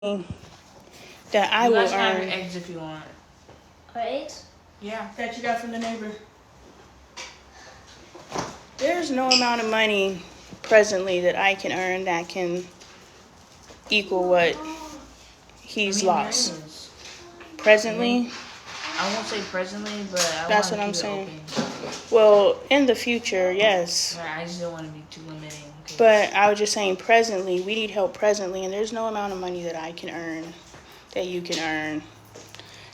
that I You will guys can have your earn. eggs if you want. Eggs? Yeah. That you got from the neighbor. There's no amount of money presently that I can earn that can equal what he's lost. There is. Presently, I won't say presently, but I want that's to what I'm keep it saying. open. Well, in the future, yes. Right, I just don't want to be too limiting. But I was just saying presently, we need help presently, and there's no amount of money that I can earn, that you can earn,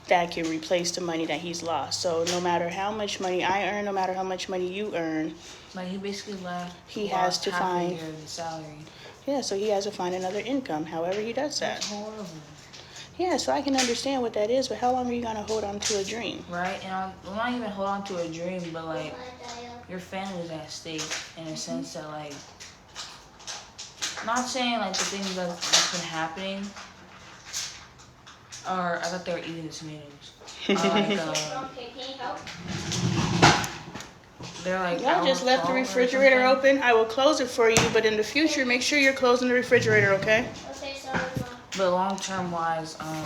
that can replace the money that he's lost. So no matter how much money I earn, no matter how much money you earn, like he basically he has to find a year of the salary. Yeah, so he has to find another income, however he does that. That's horrible. Yeah, so I can understand what that is, but how long are you gonna hold on to a dream? Right, and I'm not even hold on to a dream, but like your family's at stake in a sense that like, not saying like the things that's been happening. Or I thought they were eating the tomatoes. They're like. Y'all just left the refrigerator open. I will close it for you, but in the future, make sure you're closing the refrigerator, okay? Okay, sorry, Mom. But long term wise, I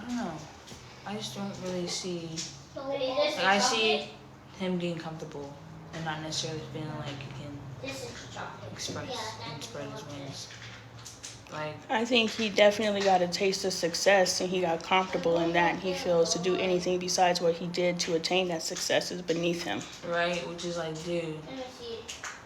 don't know. I just don't really see. Like, I see him being comfortable and not necessarily feeling like he can express and spread his wings. Like, I think he definitely got a taste of success and he got comfortable in that. He feels to do anything besides what he did to attain that success is beneath him. Right, which is like, dude.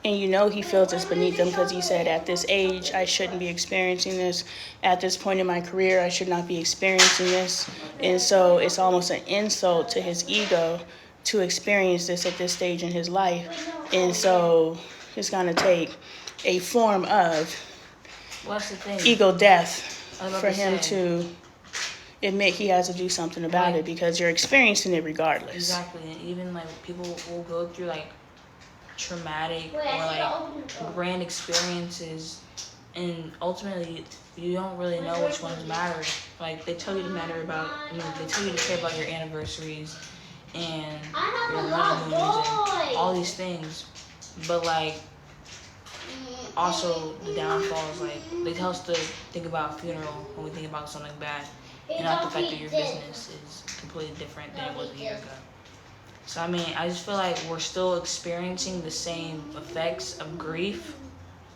And you know he feels it's beneath him because he said, at this age, I shouldn't be experiencing this. At this point in my career, I should not be experiencing this. And so it's almost an insult to his ego to experience this at this stage in his life. And so it's going to take a form of ego death for him to admit he has to do something about it, because you're experiencing it regardless. Exactly. And even like people will go through like traumatic or like grand experiences, and ultimately you don't really know which ones matter. Like they tell you to they tell you to care about your anniversaries and your honeymoons and all these things, but like also the downfall is like they tell us to think about a funeral when we think about something bad, and not the fact that your business is completely different than it was a year ago. So I mean, I just feel like we're still experiencing the same effects of grief,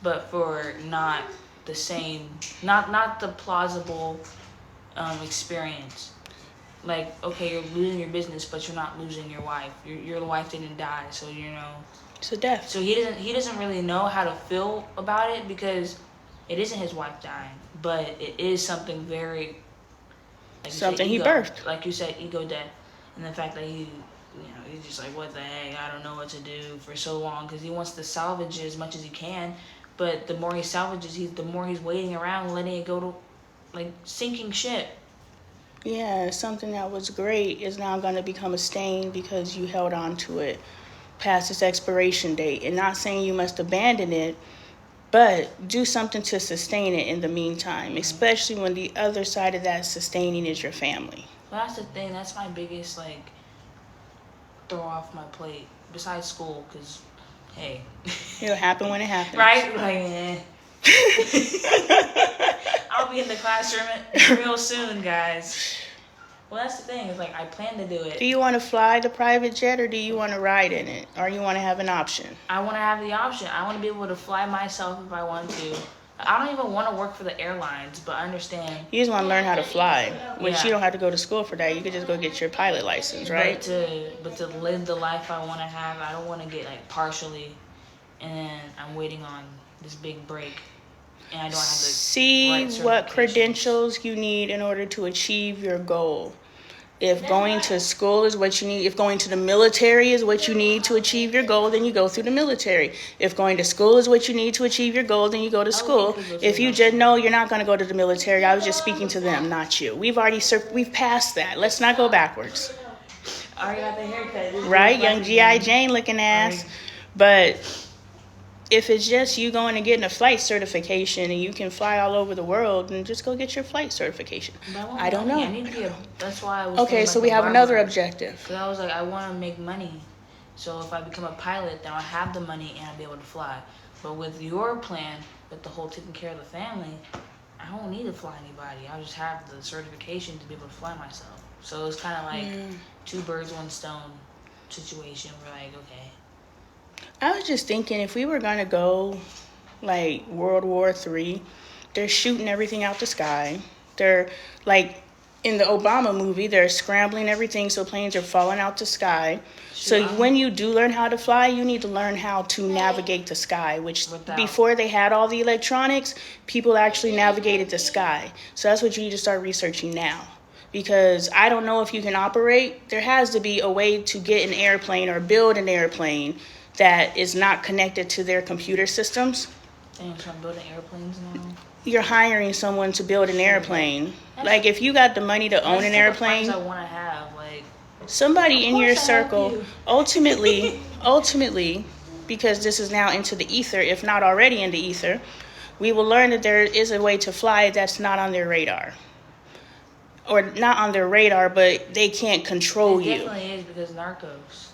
but for not the same, not the plausible experience. Like, okay, you're losing your business, but you're not losing your wife. Your wife didn't die, so you know. It's a death. So he doesn't really know how to feel about it because it isn't his wife dying, but it is something very like something he birthed. Like you said, ego death, and the fact that he's just like, what the heck, I don't know what to do for so long, because he wants to salvage it as much as he can, but the more he salvages, the more he's waiting around, letting it go to like sinking ship. Yeah, something that was great is now going to become a stain because you held on to it past its expiration date. And not saying you must abandon it, but do something to sustain it in the meantime, especially when the other side of that sustaining is your family. Well, that's the thing. That's my biggest, like, throw off my plate, besides school, because, hey. It'll happen when it happens. Right? Like, I'll be in the classroom real soon, guys. Well, that's the thing. It's like, I plan to do it. Do you want to fly the private jet, or do you want to ride in it? Or you want to have an option? I want to have the option. I want to be able to fly myself if I want to. I don't even want to work for the airlines, but I understand. You just want to learn how to fly, which you don't have to go to school for that. You could just go get your pilot license, right? But to live the life I want to have, I don't want to get like partially, and then I'm waiting on this big break, and I don't have the see what credentials you need in order to achieve your goal. If going to school is what you need, if going to the military is what you need to achieve your goal, then you go through the military. If going to school is what you need to achieve your goal, then you go to school. If you just know you're not going to go to the military, I was just speaking to them, not you. We've passed that. Let's not go backwards. Already got the haircut. Right? Young G.I. Jane looking ass. But if it's just you going and getting a flight certification and you can fly all over the world, then just go get your flight certification. I don't know. I need to be that's why I was okay, so we have another objective. Because I was like, I want to make money. So if I become a pilot, then I'll have the money and I'll be able to fly. But with your plan, with the whole taking care of the family, I don't need to fly anybody. I just have the certification to be able to fly myself. So it's kind of like two birds, one stone situation. We're like, okay. I was just thinking if we were going to go like World War III, they're shooting everything out the sky. They're like in the Obama movie, they're scrambling everything so planes are falling out the sky. So when you do learn how to fly, you need to learn how to navigate the sky, which before they had all the electronics, people actually navigated the sky. So that's what you need to start researching now. Because I don't know if you can operate. There has to be a way to get an airplane or build an airplane that is not connected to their computer systems. And so I'm building airplanes now. You're hiring someone to build an airplane. Like if you got the money to own an airplane, I want to have like somebody in your circle, ultimately, because this is now into the ether, if not already in the ether, we will learn that there is a way to fly that's not on their radar. Or not on their radar, but they can't control you. It definitely is because narcos.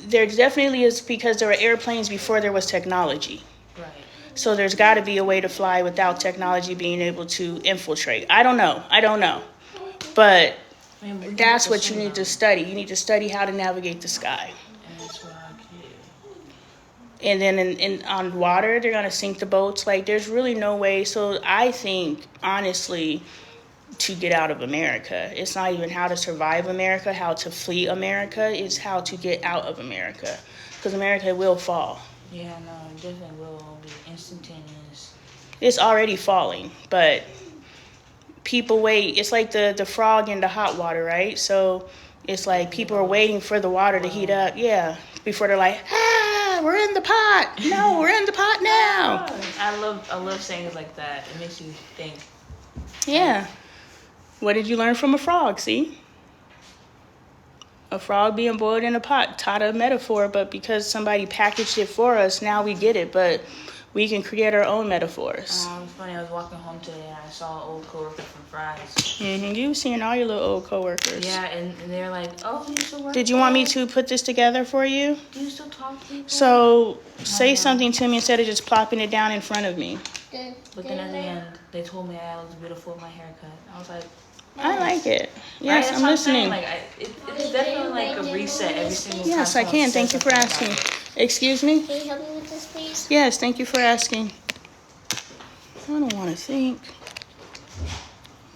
There definitely is because there were airplanes before there was technology. Right. So there's got to be a way to fly without technology being able to infiltrate. I don't know. But that's what you need to study. You need to study how to navigate the sky. And that's what I do. And then on water, they're going to sink the boats. Like, there's really no way. So I think, honestly, to get out of America, it's not even how to survive America, how to flee America. It's how to get out of America. Because America will fall. Yeah, no, it definitely will be instantaneous. It's already falling, but people wait. It's like the frog in the hot water, right? So it's like people are waiting for the water to heat up, before they're like, we're in the pot. No, we're in the pot now. I love sayings like that. It makes you think. Yeah. What did you learn from a frog, see? A frog being boiled in a pot taught a metaphor, but because somebody packaged it for us, now we get it, but we can create our own metaphors. It was funny, I was walking home today and I saw an old coworker from Fry's. Mm-hmm. You were seeing all your little old coworkers. Yeah, and they're like, oh, you still work? Did you want me to put this together for you? Do you still talk to people? So, say something to me instead of just plopping it down in front of me. Looking at the end, they told me I was beautiful with my haircut. I was like, I like it. Yes, right? I'm listening. Like, it's definitely like a reset every single time. Yes, I can. Thank you for asking. Excuse me? Can you help me with this, please? Yes, thank you for asking. I don't want to think.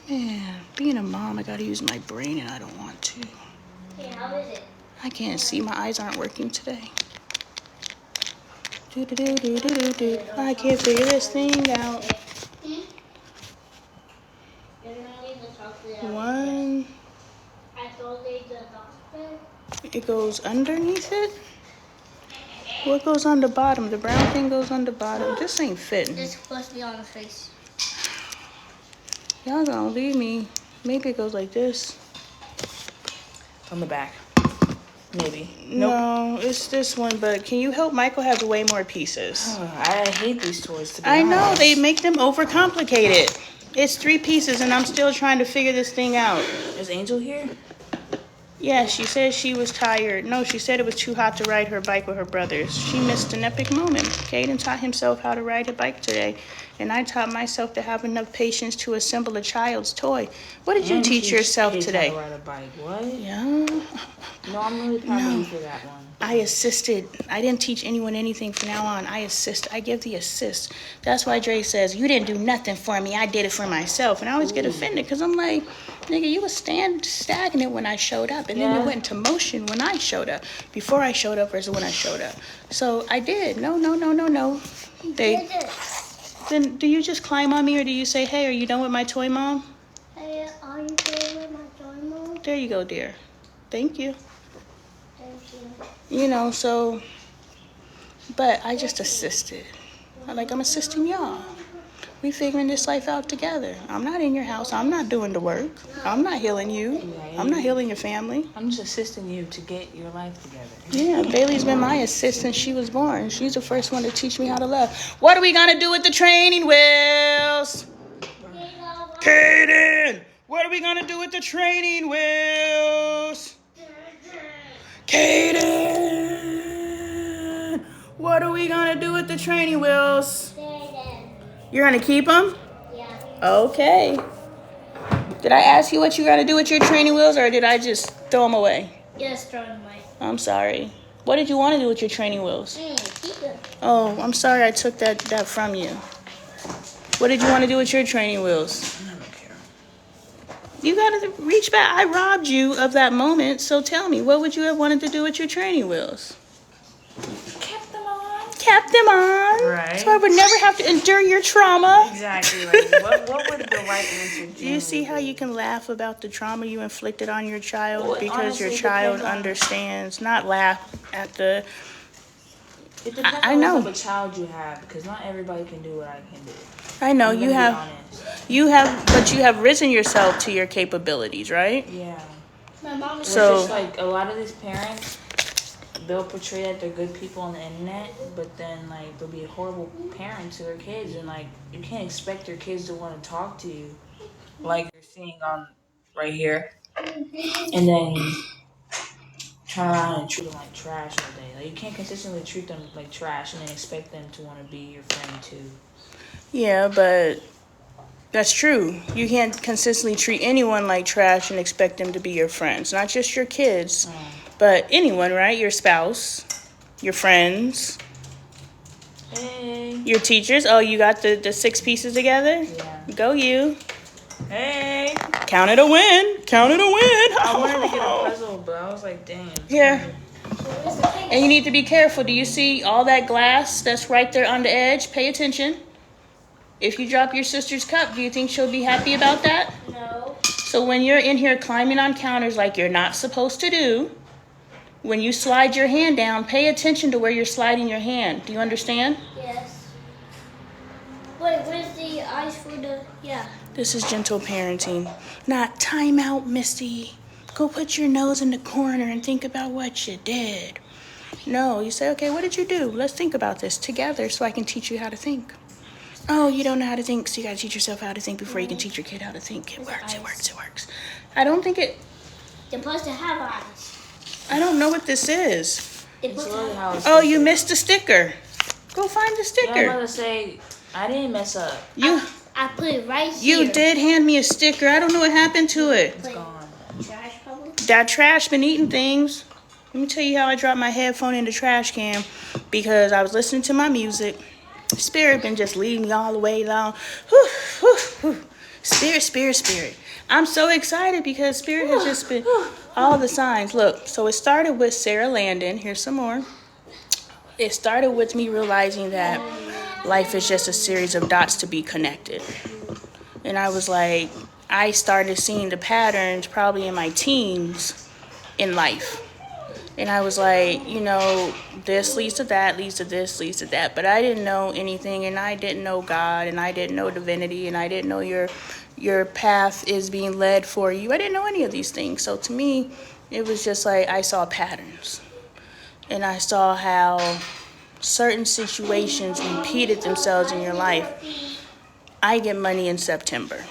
Man, being a mom, I got to use my brain and I don't want to. Hey, how is it? I can't see. My eyes aren't working today. Do. I can't figure this thing out. One. I told you the doctor. It goes underneath it? What goes on the bottom? The brown thing goes on the bottom. This ain't fitting. This is supposed to be on the face. Y'all gonna leave me. Maybe it goes like this. On the back. Maybe. No, it's this one, but can you help Michael have way more pieces? I hate these toys, to be I know, honest. they make them overcomplicated. It's 3 pieces and I'm still trying to figure this thing out. Is Angel here? Yeah, she said she was tired. No, she said it was too hot to ride her bike with her brothers. She missed an epic moment. Caden taught himself how to ride a bike today, and I taught myself to have enough patience to assemble a child's toy. What did you teach yourself today? How to ride a bike. What? Yeah. No, I'm really proud of you for that one. I assisted. I didn't teach anyone anything from now on. I assist. I give the assist. That's why Dre says, you didn't do nothing for me. I did it for myself. And I always get offended because I'm like, nigga, you was stagnant when I showed up. And then you went into motion when I showed up. Before I showed up versus when I showed up. So I did. No. Then do you just climb on me or do you say, hey, are you done with my toy, Mom? Hey, are you done with my toy, Mom? There you go, dear. Thank you. Thank you. You know, so, but I just assisted. I'm assisting y'all. We figuring this life out together. I'm not in your house. I'm not doing the work. I'm not healing you. I'm not healing your family. I'm just assisting you to get your life together. Yeah, Bailey's been my assist since she was born. She's the first one to teach me how to love. What are we going to do with the training wheels? Kaden! What are we going to do with the training wheels? Kaden! What are we going to do with the training wheels? You're going to keep them? Yeah. Okay. Did I ask you what you got to do with your training wheels, or did I just throw them away? Yes, throw them away. I'm sorry. What did you want to do with your training wheels? Keep them. Oh, I'm sorry I took that from you. What did you want to do with your training wheels? I don't care. You got to reach back. I robbed you of that moment, so tell me, what would you have wanted to do with your training wheels? Kept them on. Kept them on. Right. So I would never have to endure your trauma. Exactly. Like, what would the right answer be? Do you see how you can laugh about the trauma you inflicted on your child Well, because honestly, your it child depends on- understands, not laugh at the... It depends I on know. what type of child you have, because not everybody can do what I can do. I know, I'm you gonna be have, honest. but you have risen yourself to your capabilities, right? Yeah. My mom is So- It's just like a lot of these parents, they'll portray that they're good people on the internet, but then like they'll be a horrible parent to their kids, and like you can't expect your kids to want to talk to you, like you're seeing on right here, and then turn around and treat them like trash all day. Like you can't consistently treat them like trash and then expect them to want to be your friend too. Yeah, but that's true. You can't consistently treat anyone like trash and expect them to be your friends. Not just your kids, but anyone, right? Your spouse, your friends, Hey. your teachers. Oh, you got the 6 pieces together? Yeah. Go you. Hey. Count it a win. Count it a win. I wanted to get a puzzle, but I was like, dang. Yeah. Where's the case? And you need to be careful. Do you see all that glass that's right there on the edge? Pay attention. If you drop your sister's cup, do you think she'll be happy about that? No. So when you're in here climbing on counters like you're not supposed to do, when you slide your hand down, pay attention to where you're sliding your hand. Do you understand? Yes. Wait, where's the eyes for the... Yeah. This is gentle parenting, not time out, Misty. Go put your nose in the corner and think about what you did. No, you say, okay, what did you do? Let's think about this together so I can teach you how to think. Oh, you don't know how to think, so you gotta teach yourself how to think before you can teach your kid how to think. It works, it works, it works. I don't think it, They're supposed to have eyes. I don't know what this is. They're It's supposed to really have... how it's Oh, you missed the sticker. Go find the Yeah, I'm sticker. about to say, I didn't mess up. You I put it right here. you did hand me a sticker. I don't know what happened to it. It's gone. Trash probably. That trash been eating things. Let me tell you how I dropped my headphone in the trash can because I was listening to my music. Spirit been just leading me all the way down. Whew, whew, whew. Spirit, spirit, spirit. I'm so excited because Spirit has just been all the signs. Look, so it started with Sarah Landon. Here's some more. It started with me realizing that life is just a series of dots to be connected. And I was like, I started seeing the patterns probably in my teens in life. And I was like, you know, this leads to that, leads to this, leads to that. But I didn't know anything, and I didn't know God, and I didn't know divinity, and I didn't know your path is being led for you. I didn't know any of these things. So to me, it was just like I saw patterns. And I saw how certain situations repeated themselves in your life. I get money in September.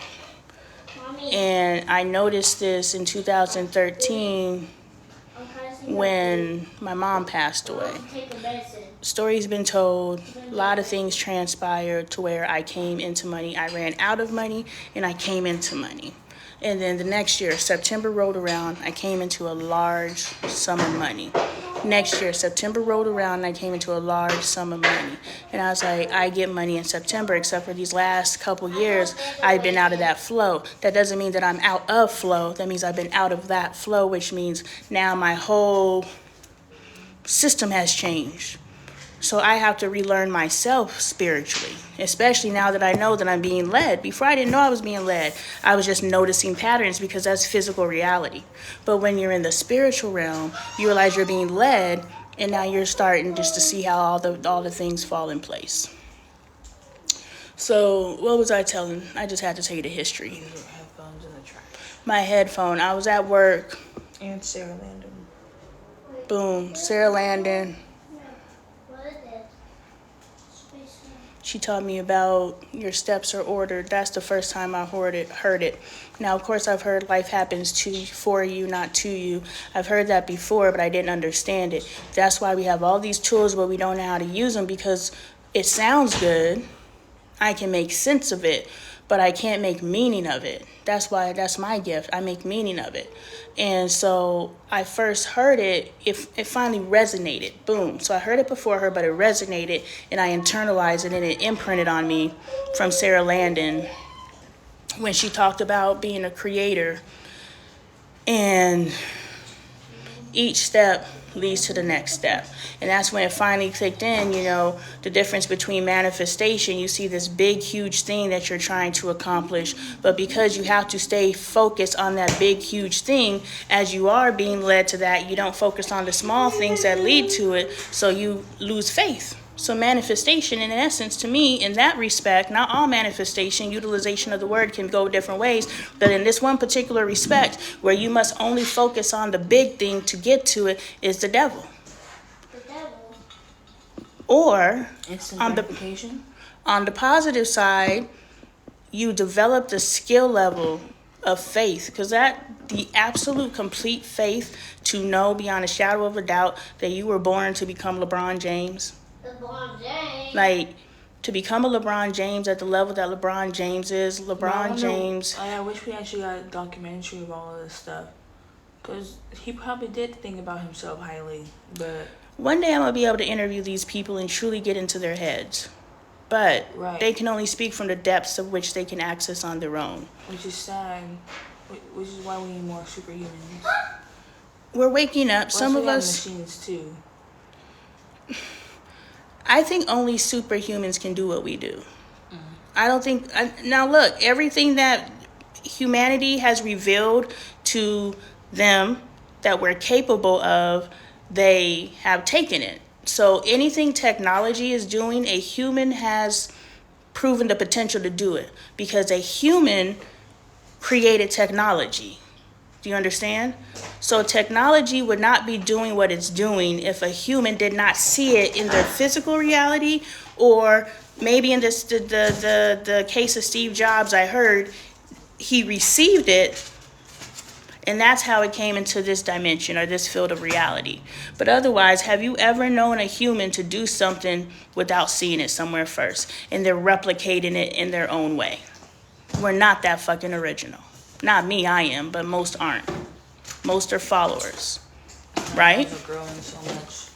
Mommy, And I noticed this in 2013 when my mom passed away. take a medicine. Story's been told, a lot of things transpired to where I came into money. I ran out of money and I came into money. And then the next year, September rolled around, I came into a large sum of money. Next year, September rolled around and I came into a large sum of money. And I was like, I get money in September, except for these last couple years, I've been out of that flow. That doesn't mean that I'm out of flow. That means I've been out of that flow, which means now my whole system has changed. So I have to relearn myself spiritually, especially now that I know that I'm being led. Before I didn't know I was being led. I was just noticing patterns because that's physical reality. But when you're in the spiritual realm, you realize you're being led, and now you're starting just to see how all the things fall in place. So what was I telling? I just had to tell you the history. Your headphones in the trash. My headphone. I was at work. And Sarah Landon. Boom. Sarah Landon. What is it? Space. She taught me about your steps are ordered. That's the first time I heard it. Now, of course, I've heard life happens for you, not to you. I've heard that before, but I didn't understand it. That's why we have all these tools, but we don't know how to use them because it sounds good. I can make sense of it. but I can't make meaning of it. That's my gift. I make meaning of it. And so I first heard it, it finally resonated. Boom. So I heard it before her, but it resonated, and I internalized it, and it imprinted on me from Sarah Landon when she talked about being a creator. And each step leads to the next step. And that's when it finally clicked in, the difference between manifestation. You see this big, huge thing that you're trying to accomplish, but because you have to stay focused on that big, huge thing, as you are being led to that, you don't focus on the small things that lead to it, so you lose faith. So manifestation, in essence, to me, in that respect, not all manifestation, utilization of the word can go different ways, but in this one particular respect, where you must only focus on the big thing to get to it, is the devil. The devil. Or Instant on gratification? on the positive side, you develop the skill level of faith, because the absolute complete faith to know beyond a shadow of a doubt that you were born to become LeBron James. LeBron James. Like, to become a LeBron James at the level that LeBron James is, James. I wish we actually got a documentary of all of this stuff. Because he probably did think about himself highly, but... One day I'm going to be able to interview these people and truly get into their heads. But they can only speak from the depths of which they can access on their own. Which is sad. Which is why we need more superhumans. We're waking up. Some of us... machines too. I think only superhumans can do what we do. I don't think... Now, look, everything that humanity has revealed to them that we're capable of, they have taken it. So anything technology is doing, a human has proven the potential to do it. Because a human created technology. Do you understand? So technology would not be doing what it's doing if a human did not see it in their physical reality, or maybe in the case of Steve Jobs, I heard he received it, and that's how it came into this dimension or this field of reality. But otherwise, have you ever known a human to do something without seeing it somewhere first, and they're replicating it in their own way? We're not that fucking original. Not me, I am, but most aren't. Most are followers, right? I'm growing so much.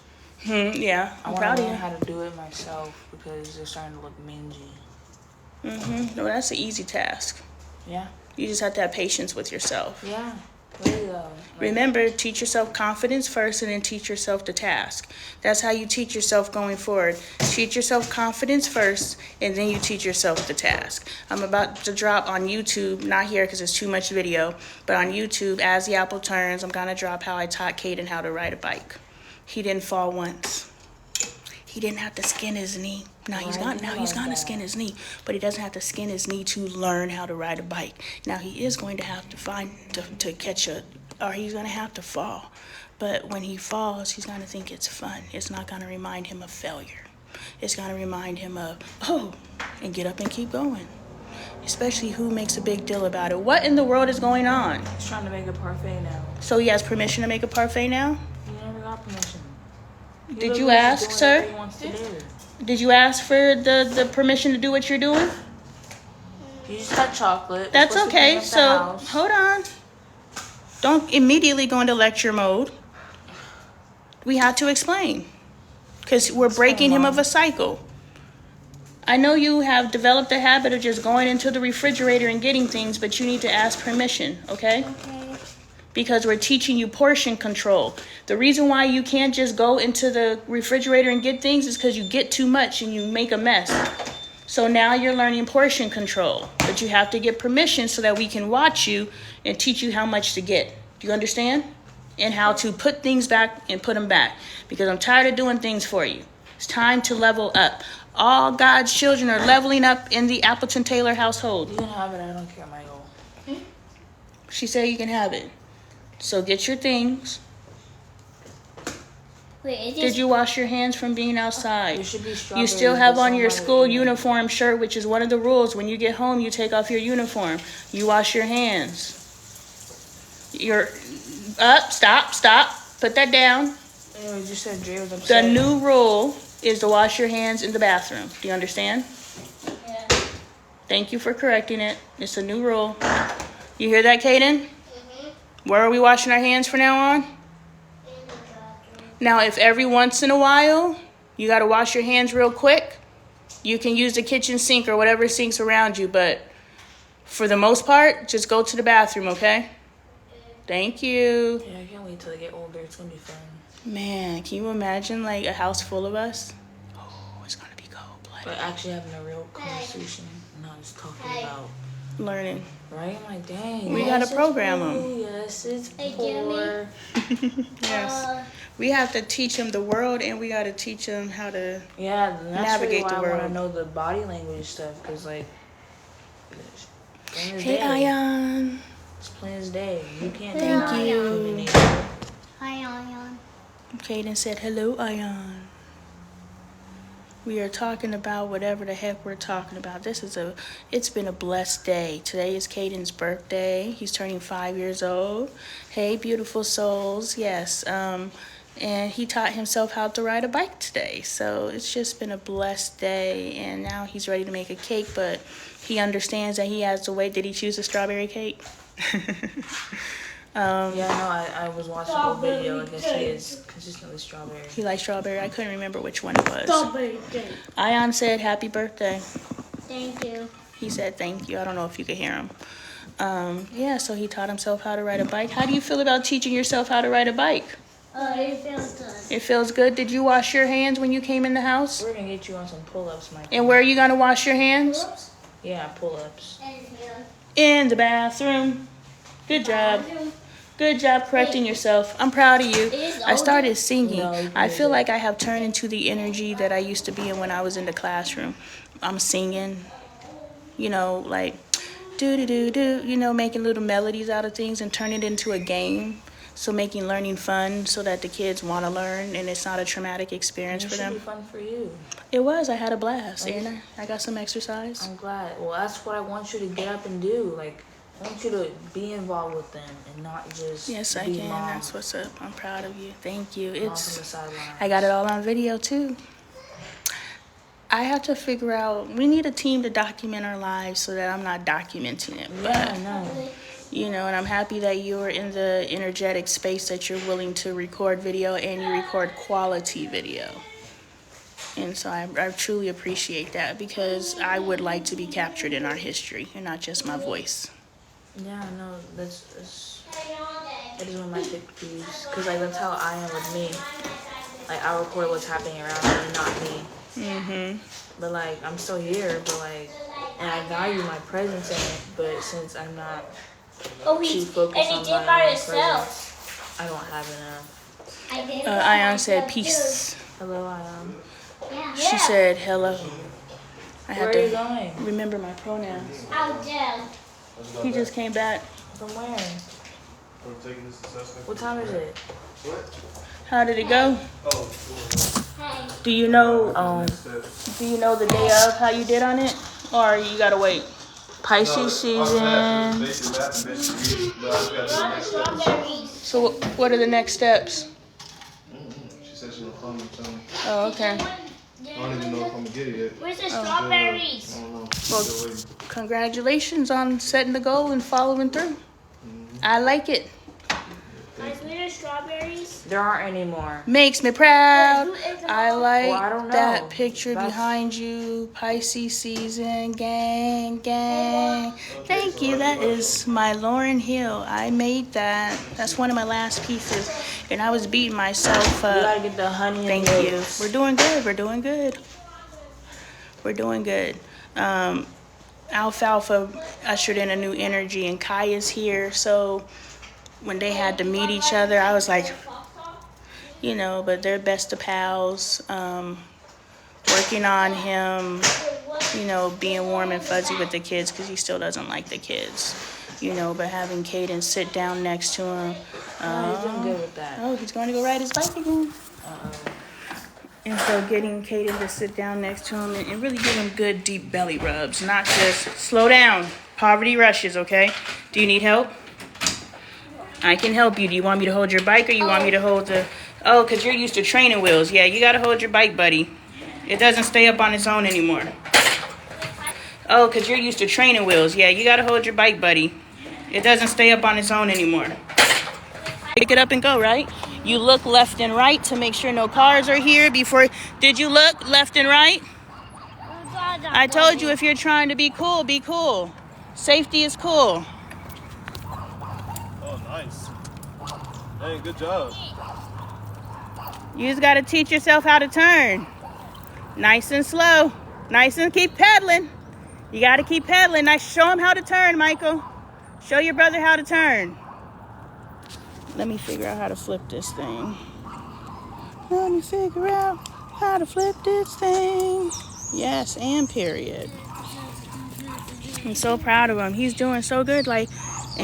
Yeah, I'm I proud of want to learn you. how to do it myself because they're starting to look mingy. No, that's an easy task. Yeah. You just have to have patience with yourself. Yeah. Really though. Remember, teach yourself confidence first, and then teach yourself the task. That's how you teach yourself going forward. Teach yourself confidence first, and then you teach yourself the task. I'm about to drop on YouTube, not here because it's too much video, but on YouTube, As the Apple Turns, I'm going to drop how I taught Caden how to ride a bike. He didn't fall once. He didn't have to skin his knee. He's gonna skin his knee, but he doesn't have to skin his knee to learn how to ride a bike. Now he is going to have to catch he's gonna have to fall. But when he falls, he's gonna think it's fun. It's not gonna remind him of failure. It's gonna remind him of, and get up and keep going. Especially who makes a big deal about it. What in the world is going on? He's trying to make a parfait now. So he has permission to make a parfait now? He never got permission. Did you ask, sir? Did you ask for the permission to do what you're doing? You just got chocolate. That's okay. So, hold on. Don't immediately go into lecture mode. We have to explain. Because we're breaking him of a cycle. I know you have developed a habit of just going into the refrigerator and getting things, but you need to ask permission, okay? Because we're teaching you portion control. The reason why you can't just go into the refrigerator and get things is because you get too much and you make a mess. So now you're learning portion control. But you have to get permission so that we can watch you and teach you how much to get. Do you understand? And how to put things back and put them back. Because I'm tired of doing things for you. It's time to level up. All God's children are leveling up in the Appleton Taylor household. You can have it. I don't care, Michael. She said you can have it. So get your things. Wait, Did you wash your hands from being outside? There should be You strawberries, still have but on your somebody school ate it. uniform shirt, which is one of the rules. When you get home, you take off your uniform. You wash your hands. You're up. Stop. Put that down. Anyway, you said Dre was upset. The new rule is to wash your hands in the bathroom. Do you understand? Yeah. Thank you for correcting it. It's a new rule. You hear that, Kaden? Where are we washing our hands from now on? Now, if every once in a while you got to wash your hands real quick, you can use the kitchen sink or whatever sink's around you. But for the most part, just go to the bathroom, okay? Thank you. Yeah, I can't wait till I get older. It's gonna be fun. Man, can you imagine like a house full of us? Oh, it's gonna be cold-blooded. But actually having a real conversation, not just talking about Learning. right. I'm like, dang. We gotta program them. Yes, it's Hey, poor. Yes. We have to teach them the world, and we gotta teach them how to. Yeah, and that's Navigate really why the I want to world. know the body language stuff, cause like, plain as Hey, day. Ayan. It's plain as day. You can't Thank deny you. human nature. Hi, Ayan. Kaden said, "Hello, Ayan." We are talking about whatever the heck we're talking about. It's been a blessed day. Today is Caden's birthday. He's turning 5 years old. Hey, beautiful souls. Yes. And he taught himself how to ride a bike today. So it's just been a blessed day. And now he's ready to make a cake, but he understands that he has to wait. Did he choose a strawberry cake? Yeah, no, I was watching a video. I guess he is consistently strawberry. He likes strawberry. I couldn't remember which one it was. Ayan said, "Happy birthday." Thank you. He said thank you. I don't know if you could hear him. Yeah, so he taught himself how to ride a bike. How do you feel about teaching yourself how to ride a bike? It feels good. It feels good. Did you wash your hands when you came in the house? We're gonna get you on some pull-ups, Mike. And where are you going to wash your hands? Whoops. Yeah, pull-ups. And here. In the bathroom. Good job. Good job correcting yourself. I'm proud of you. I started singing. No, you I feel didn't. like I have turned into the energy that I used to be in when I was in the classroom. I'm singing, like do-do-do-do, making little melodies out of things and turn it into a game. So making learning fun so that the kids want to learn and it's not a traumatic experience It for should be them. fun for you. It was. I had a blast. And I got some exercise. I'm glad. Well, that's what I want you to get up and do. Like, I want you to be involved with them and not just Yes, I be can. mom, That's what's up. I'm proud of you. Thank you. mom from the It's. sidelines. I got it all on video too. I have to figure out. We need a team to document our lives so that I'm not documenting it. Yeah, I know. And I'm happy that you're in the energetic space that you're willing to record video and you record quality video. And so I truly appreciate that because I would like to be captured in our history and not just my voice. Yeah, no, that is one of my big peeves. Because, like, that's how I am with me. Like, I record what's happening around me, not me. Mm-hmm. But, like, I'm still here, but, like, and I value my presence in it, but since I'm not too focused on my own presence, I don't have enough. Ayan said peace. Hello, Ion. She said hello. I Where had are you to going? remember my pronouns. Out there. He just came back. From where? From taking this assessment. What time is it? How did it go? Oh, Hey. Do you know steps. do you know the day of how you did on it? Or you gotta wait? Pisces season. Basic math and basic reading, but I just got to the next steps. Strawberries. So what are the next steps? She said she's gonna call me and tell me. Oh, okay. I don't even know if I'm gonna get it yet. Where's the I strawberries? don't know. Well, Still waiting. Congratulations on setting the goal and following through. I like it. Guys, where's the strawberries? There aren't any more. Makes me proud. Who is the I mom? like Well, I don't know. that picture That's- behind you. Pisces season, gang, gang. Thank you. That is my Lauryn Hill. I made that. That's one of my last pieces. And I was beating myself You up. gotta get the honey and Thank you. oats. We're doing good. We're doing good. We're doing good. Alfalfa ushered in a new energy, and Kai is here. So when they had to meet each other, I was like, but they're best of pals. Working on him, being warm and fuzzy with the kids because he still doesn't like the kids. But having Caden sit down next to him. No, he's doing good with that. Oh, he's going to go ride his bike again. Uh-oh. And so getting Caden to sit down next to him and really give him good deep belly rubs, not just slow down. Poverty rushes, okay? Do you need help? I can help you. Do you want me to hold your bike or you want me to hold the... Oh, because you're used to training wheels. Yeah, you got to hold your bike, buddy. It doesn't stay up on its own anymore. Oh, because you're used to training wheels. Yeah, you got to hold your bike, buddy. It doesn't stay up on its own anymore. Pick it up and go, right? You look left and right to make sure no cars are here before. Did you look left and right? I told you if you're trying to be cool, be cool. Safety is cool. Oh, nice. Hey, good job. You just got to teach yourself how to turn. Nice and slow. Nice and keep pedaling. You got to keep pedaling. Nice. Show him how to turn, Michael. Show your brother how to turn. Let me figure out how to flip this thing. Let me figure out how to flip this thing. Yes, and period. I'm so proud of him. He's doing so good. And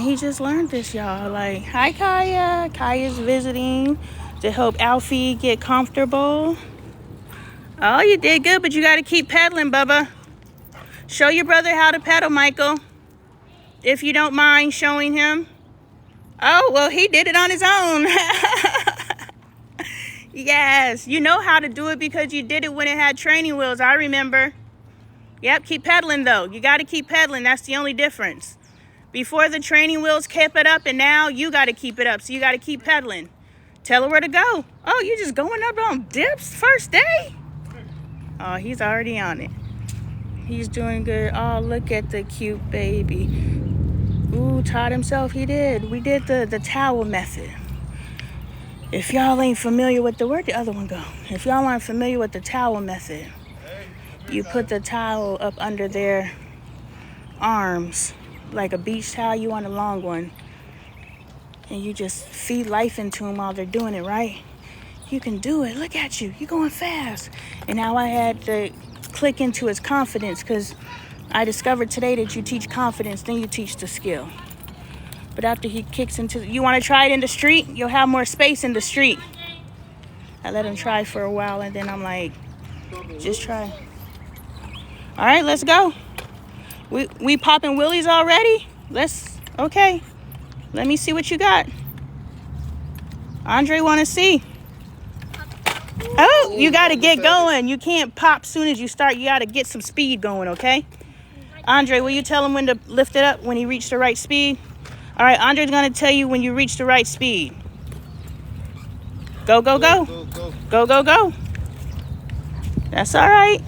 he just learned this, y'all. Hi, Kaya. Kaya's visiting to help Alfie get comfortable. Oh, you did good, but you got to keep pedaling, Bubba. Show your brother how to pedal, Michael. If you don't mind showing him. Oh, well, he did it on his own. Yes, you know how to do it because you did it when it had training wheels. I remember. Yep, keep pedaling, though. You got to keep pedaling. That's the only difference. Before the training wheels kept it up, and now you got to keep it up. So you got to keep pedaling. Tell her where to go. Oh, you're just going up on dips first day? Oh, he's already on it. He's doing good. Oh, look at the cute baby. Ooh, taught himself. He did. We did the towel method. If y'all ain't familiar with where'd the other one go? If y'all aren't familiar with the towel method, you put the towel up under their arms, like a beach towel. You want a long one. And you just feed life into them while they're doing it, right? You can do it. Look at you. You're going fast. And now I had to click into his confidence because I discovered today that you teach confidence, then you teach the skill. But after he kicks into, you want to try it in the street? You'll have more space in the street. I let him try for a while, and then I'm like, just try. All right, let's go. We popping wheelies already? Okay. Let me see what you got. Andre want to see. Oh, you got to get going. You can't pop soon as you start. You got to get some speed going, okay? Andre, will you tell him when to lift it up when he reached the right speed? All right, Andre's going to tell you when you reach the right speed. Go, go, go. Go, go, go. That's all right.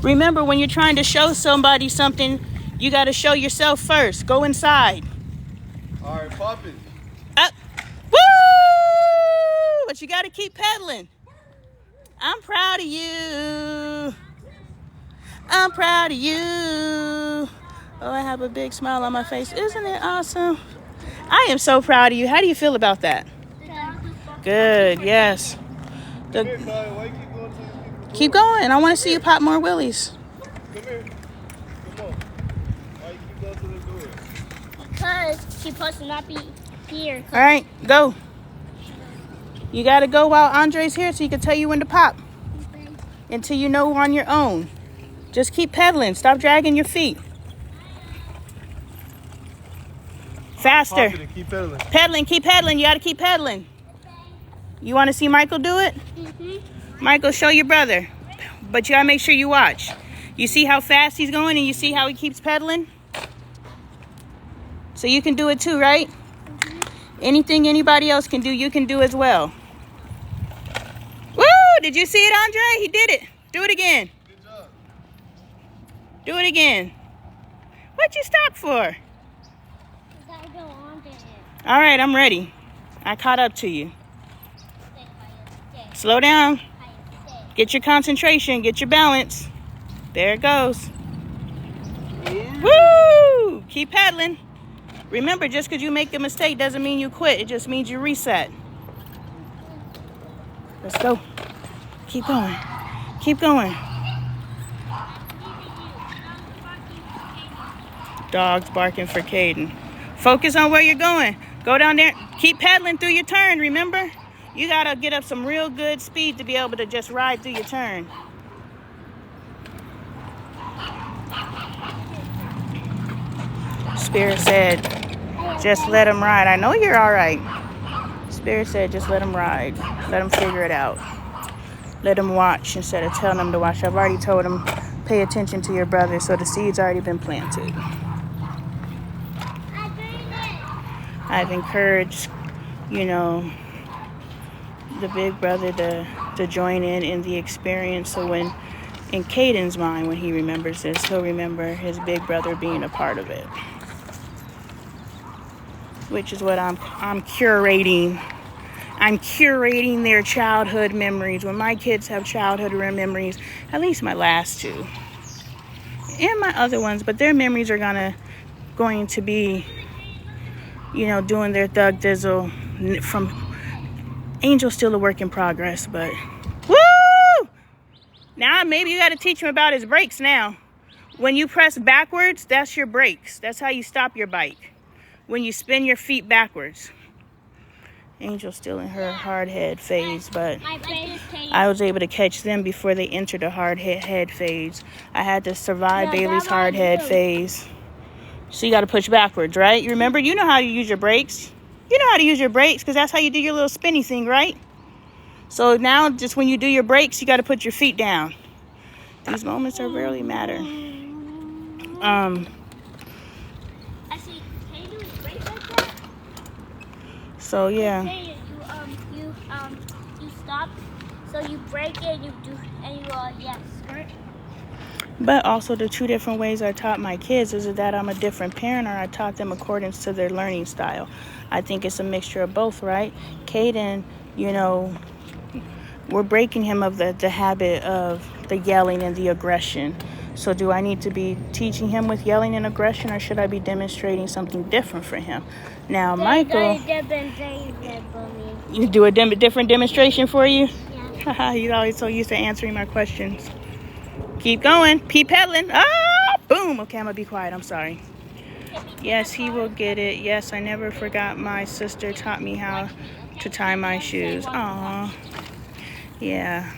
Remember, when you're trying to show somebody something, you got to show yourself first. Go inside. All right, pop it. Up. Woo! But you got to keep pedaling. I'm proud of you. I'm proud of you. Oh, I have a big smile on my face. Isn't it awesome? I am so proud of you. How do you feel about that? Good, yes. Keep going. I want to see you pop more wheelies. Come here. Come on. Why you keep going to the door? Because she's supposed to not be here. All right, go. You got to go while Andre's here so he can tell you when to pop. Until you know on your own. Just keep pedaling. Stop dragging your feet. Faster. Keep pedaling. Pedaling, keep pedaling. You got to keep pedaling. You want to see Michael do it? Mm-hmm. Michael, show your brother. But you got to make sure you watch. You see how fast he's going and you see how he keeps pedaling? So you can do it too, right? Mm-hmm. Anything anybody else can do, you can do as well. Woo! Did you see it, Andre? He did it. Do it again. Good job. Do it again. What'd you stop for? Gotta go on to him. All right, I'm ready. I caught up to you. Slow down. Get your concentration. Get your balance. There it goes. Woo! Keep pedaling. Remember, just because you make a mistake doesn't mean you quit. It just means you reset. Let's go. Keep going. Keep going. Dogs barking for Caden. Focus on where you're going. Go down there. Keep pedaling through your turn, remember? You got to get up some real good speed to be able to just ride through your turn. Spirit said, just let him ride. I know you're all right. Spirit said, just let him ride. Let him figure it out. Let him watch instead of telling him to watch. I've already told him pay attention to your brother. So the seed's already been planted. I've encouraged, you know, the big brother to join in the experience. So when, in Caden's mind, when he remembers this, he'll remember his big brother being a part of it. Which is what I'm curating. I'm curating their childhood memories. When my kids have childhood memories, at least my last two, and my other ones, but their memories are going to be, you know, doing their thug dizzle. From Angel's still a work in progress, but woo! Now maybe you got to teach him about his brakes now. When you press backwards, that's your brakes. That's how you stop your bike. When you spin your feet backwards. Angel's still in her hard head phase, but I was able to catch them before they entered the hard head phase. I had to survive Bailey's hard head phase. So you got to push backwards, right? You remember? You know how you use your brakes. You know how to use your brakes because that's how you do your little spinny thing, right? So now, just when you do your brakes, you got to put your feet down. These moments are really matter. So yeah. You stop, so you break it, you yes, right? But also the two different ways I taught my kids is that I'm a different parent, or I taught them according to their learning style. I think it's a mixture of both, right? Caden, you know, we're breaking him of the habit of the yelling and the aggression. So do I need to be teaching him with yelling and aggression, or should I be demonstrating something different for him? Now, Michael, you do a different demonstration for you? Yeah. You're always so used to answering my questions. Keep going. Keep pedaling. Ah, boom. Okay, I'm going to be quiet. I'm sorry. Yes, he will get it. Yes, I never forgot my sister taught me how to tie my shoes. Aw. Yeah.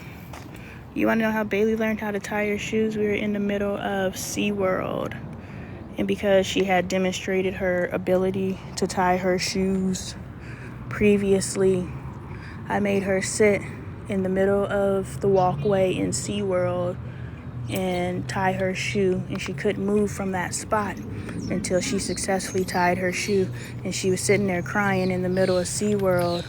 You want to know how Bailey learned how to tie her shoes? We were in the middle of SeaWorld. And because she had demonstrated her ability to tie her shoes previously, I made her sit in the middle of the walkway in SeaWorld and tie her shoe. And she couldn't move from that spot until she successfully tied her shoe. And she was sitting there crying in the middle of SeaWorld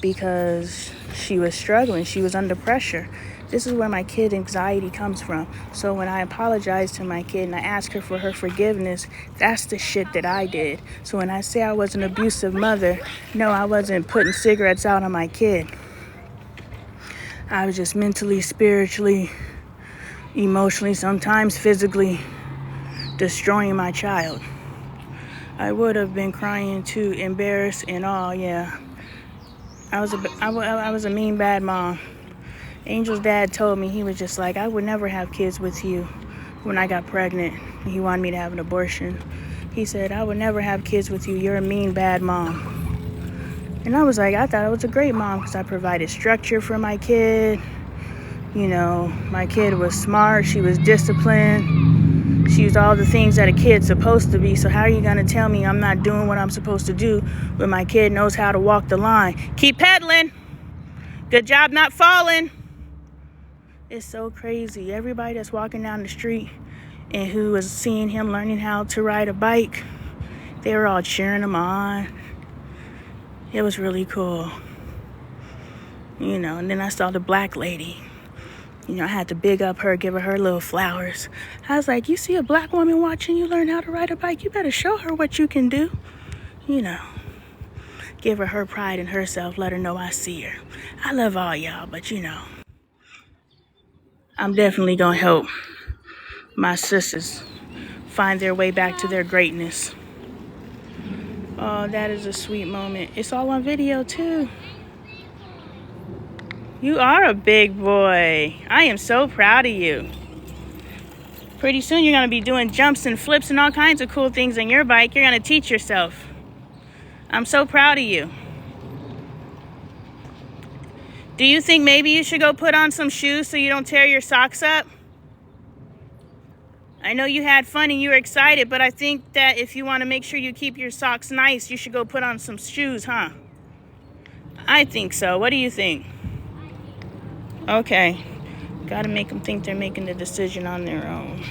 because she was struggling. She was under pressure. This is where my kid anxiety comes from. So when I apologize to my kid and I ask her for her forgiveness, that's the shit that I did. So when I say I was an abusive mother, no, I wasn't putting cigarettes out on my kid. I was just mentally, spiritually, emotionally, sometimes physically destroying my child. I would have been crying too, embarrassed and all, yeah. I was a mean, bad mom. Angel's dad told me, he was just like, I would never have kids with you. When I got pregnant, he wanted me to have an abortion. He said, I would never have kids with you. You're a mean, bad mom. And I was like, I thought I was a great mom because I provided structure for my kid. You know, my kid was smart. She was disciplined. She was all the things that a kid's supposed to be. So how are you going to tell me I'm not doing what I'm supposed to do when my kid knows how to walk the line? Keep pedaling. Good job not falling. It's so crazy. Everybody that's walking down the street and who was seeing him learning how to ride a bike, they were all cheering him on. It was really cool. You know, and then I saw the black lady. You know, I had to big up her, give her little flowers. I was like, you see a black woman watching you learn how to ride a bike, you better show her what you can do. You know, give her pride in herself, let her know I see her. I love all y'all, but you know, I'm definitely going to help my sisters find their way back to their greatness. Oh, that is a sweet moment. It's all on video, too. You are a big boy. I am so proud of you. Pretty soon you're going to be doing jumps and flips and all kinds of cool things on your bike. You're going to teach yourself. I'm so proud of you. Do you think maybe you should go put on some shoes so you don't tear your socks up? I know you had fun and you were excited, but I think that if you want to make sure you keep your socks nice, you should go put on some shoes, huh? I think so. What do you think? Okay. Gotta make them think they're making the decision on their own.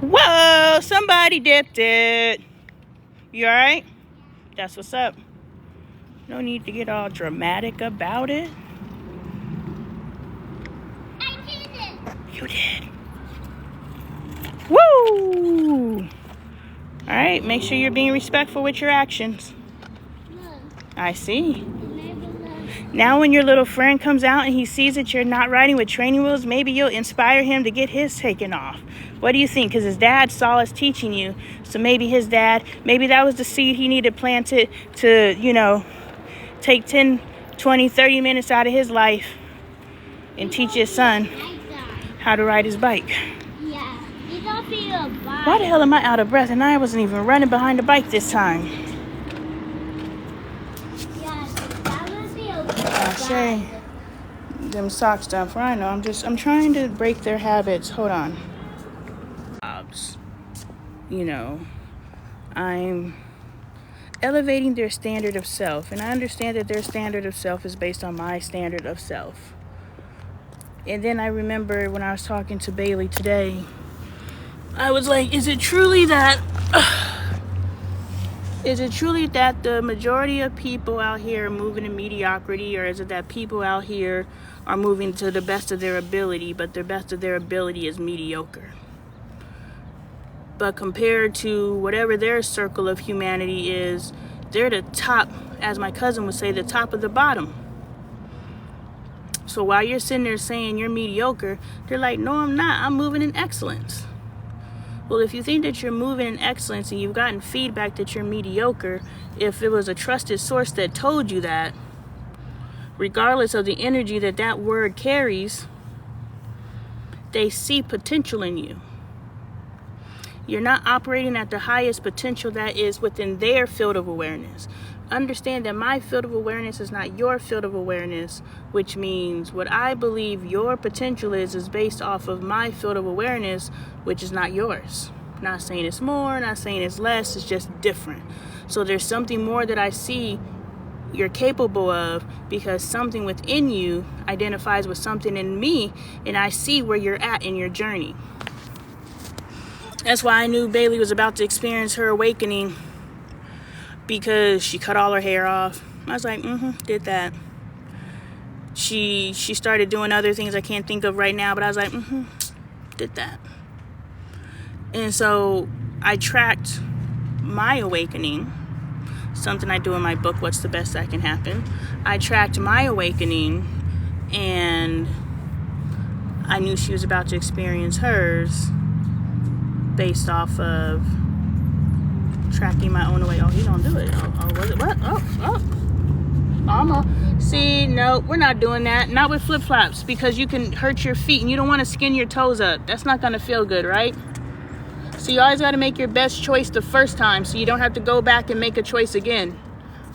Whoa, somebody dipped it. You all right? That's what's up. No need to get all dramatic about it. I did it. You did. Woo! All right, make sure you're being respectful with your actions. Look, I see. the neighbor left. Now when your little friend comes out and he sees that you're not riding with training wheels, maybe you'll inspire him to get his taken off. What do you think? Because his dad saw us teaching you. So maybe his dad, maybe that was the seed he needed planted to, you know, take 10, 20, 30 minutes out of his life and teach his son how to ride his bike. Yeah, you don't feel a bike. Why the hell am I out of breath and I wasn't even running behind the bike this time? Yeah, that would be a I'll say them socks down for I know. I'm trying to break their habits. Hold on. You know, I'm elevating their standard of self, and I understand that their standard of self is based on my standard of self. And then I remember when I was talking to Bailey today, I was like, is it truly that the majority of people out here are moving to mediocrity, or is it that people out here are moving to the best of their ability, but their best of their ability is mediocre? But compared to whatever their circle of humanity is, they're the top, as my cousin would say, the top of the bottom. So while you're sitting there saying you're mediocre, they're like, no, I'm not. I'm moving in excellence. Well, if you think that you're moving in excellence and you've gotten feedback that you're mediocre, if it was a trusted source that told you that, regardless of the energy that that word carries, they see potential in you. You're not operating at the highest potential that is within their field of awareness. Understand that my field of awareness is not your field of awareness, which means what I believe your potential is based off of my field of awareness, which is not yours. Not saying it's more, not saying it's less, it's just different. So there's something more that I see you're capable of, because something within you identifies with something in me, and I see where you're at in your journey. That's why I knew Bailey was about to experience her awakening, because she cut all her hair off. I was like, did that. She started doing other things I can't think of right now, but I was like, did that. And so I tracked my awakening, something I do in my book, What's the Best That Can Happen. I tracked my awakening, and I knew she was about to experience hers based off of tracking my own away. Oh, he don't do it. Oh, was it? What? See, no, we're not doing that. Not with flip-flops, because you can hurt your feet and you don't want to skin your toes up. That's not going to feel good, right? So you always got to make your best choice the first time so you don't have to go back and make a choice again.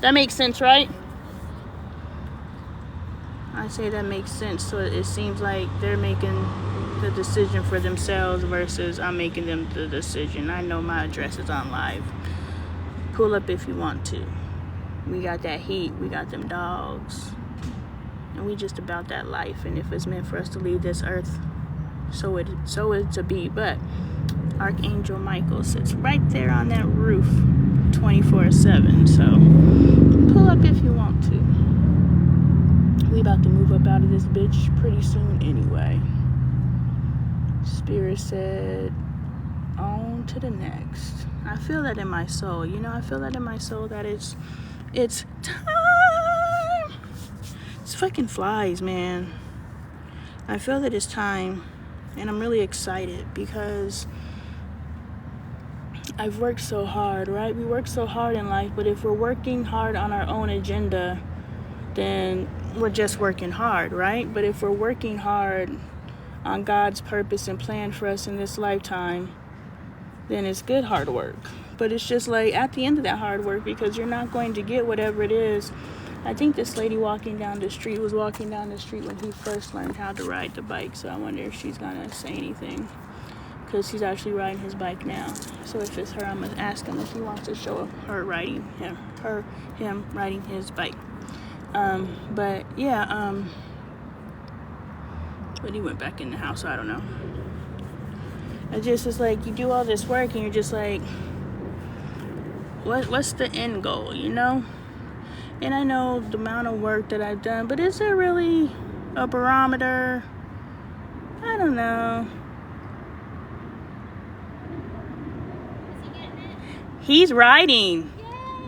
That makes sense, right? I say that makes sense. So it seems like they're making the decision for themselves versus I'm making them the decision. I know my address is on live. Pull up if you want to. We got that heat. We got them dogs. And we just about that life. And if it's meant for us to leave this earth, so it to be. But Archangel Michael sits right there on that roof 24/7. So pull up if you want to. We about to move up out of this bitch pretty soon anyway. Spirit said, on to the next. I feel that in my soul. You know, I feel that in my soul that it's time. It's fucking flies, man. I feel that it's time, and I'm really excited because I've worked so hard, right? We work so hard in life, but if we're working hard on our own agenda, then we're just working hard, right? But if we're working hard on God's purpose and plan for us in this lifetime, then it's good hard work. But it's just like at the end of that hard work, because you're not going to get whatever it is. I think this lady walking down the street was walking down the street when he first learned how to ride the bike. So I wonder if she's gonna say anything, because he's actually riding his bike now. So if it's her, I'm gonna ask him if he wants to show her riding him riding his bike. But yeah, But he went back in the house, so I don't know. It just is like, you do all this work and you're just like, what's the end goal, you know? And I know the amount of work that I've done, but is there really a barometer? I don't know. Is he getting it? He's riding.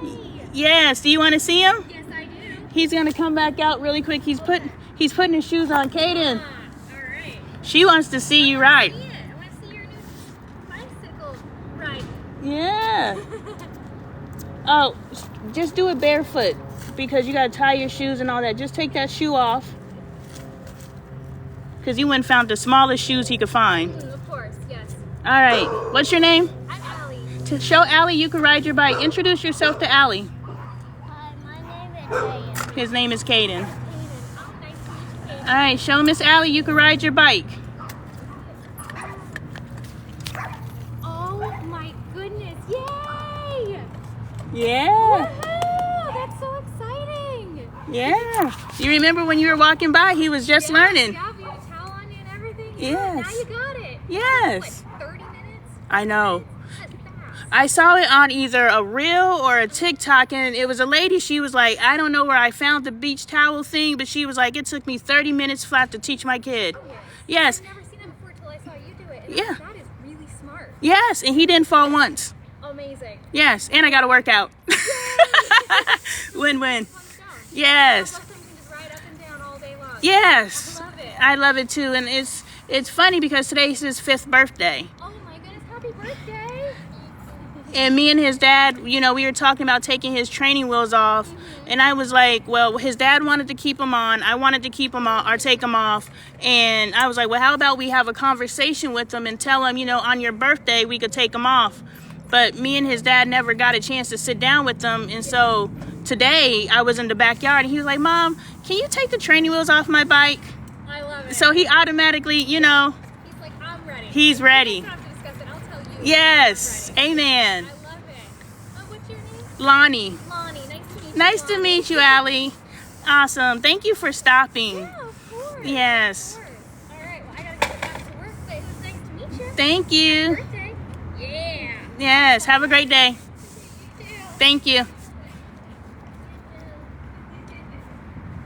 Yay! Yes, do you want to see him? Yes, I do. He's gonna come back out really quick. He's putting his shoes on. Kaden, All right. she wants to see you ride. See it. I want to see your new bicycle ride. Yeah. Oh, just do it barefoot because you gotta tie your shoes and all that. Just take that shoe off because you went and found the smallest shoes he could find. Of course, yes. All right. What's your name? I'm Allie. To show Allie you can ride your bike. Introduce yourself to Allie. Hi, my name is Jaya. His name is Kaden. Hayden. Oh, nice to meet you, Hayden. All right. Show Miss Allie you can ride your bike. Oh my goodness! Yay! Yeah. Woohoo! That's so exciting. Yeah. You remember when you were walking by, he was just learning. Yeah, you have a towel on you and everything. Yeah, Yes. now you got it. Yes. What, 30 minutes? I know. That's fast. I saw it on either a reel or a TikTok, and it was a lady. She was like, I don't know where I found the beach towel thing, but she was like, it took me 30 minutes flat to teach my kid. Oh, Yes. I've never seen it before till I saw you do it. And Yeah. that is really smart. Yes. And he didn't fall once. Amazing. Yes. And I got to work out. Win-win. Yes. I love something just ride up and down all day long. Yes. I love it. I love it too. And it's funny because today's his 5th birthday. Oh my goodness, happy birthday. And me and his dad, you know, we were talking about taking his training wheels off. And I was like, well, his dad wanted to keep them on. I wanted to keep them on or take them off. And I was like, well, how about we have a conversation with him and tell him, you know, on your birthday, we could take them off. But me and his dad never got a chance to sit down with them. And so today I was in the backyard and he was like, Mom, can you take the training wheels off my bike? I love it. So he automatically, you know, He's like, I'm ready. he's ready. We don't have to discuss it. I'll tell you. Yes. I'm ready. Amen. I love it. Oh, what's your name? Lonnie. Lonnie. Nice to meet you. Nice to Lonnie. meet you, Allie. Awesome. Thank you for stopping. Yeah, of course. Yes. Of course. All right. Well, I gotta get back to work, but it was nice to meet you. Thank you. Birthday. Yeah. Yes. Have a great day. You too. Thank you.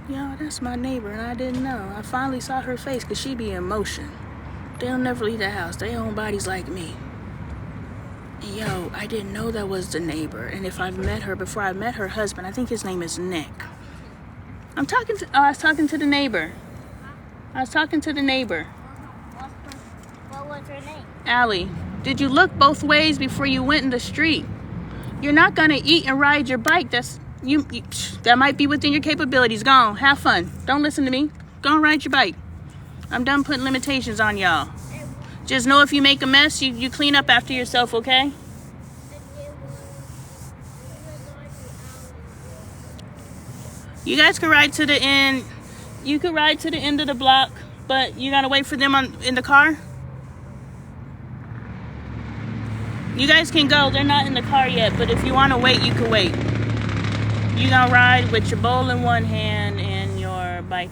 Yo, that's my neighbor, and I didn't know. I finally saw her face because she be in motion. They'll never leave the house. They own bodies like me. And yo, I didn't know that was the neighbor. And if I've met her before, I met her husband. I think his name is Nick. I was talking to the neighbor. I was talking to the neighbor. What was her name? Allie, did you look both ways before you went in the street? You're not gonna eat and ride your bike. That might be within your capabilities. Go on, have fun. Don't listen to me. Go and ride your bike. I'm done putting limitations on y'all. Just know if you make a mess, you clean up after yourself, okay? You guys can ride to the end. You could ride to the end of the block, but you gotta wait for them in the car. You guys can go. They're not in the car yet, but if you want to wait, you can wait. You gonna ride with your bowl in one hand and your bike.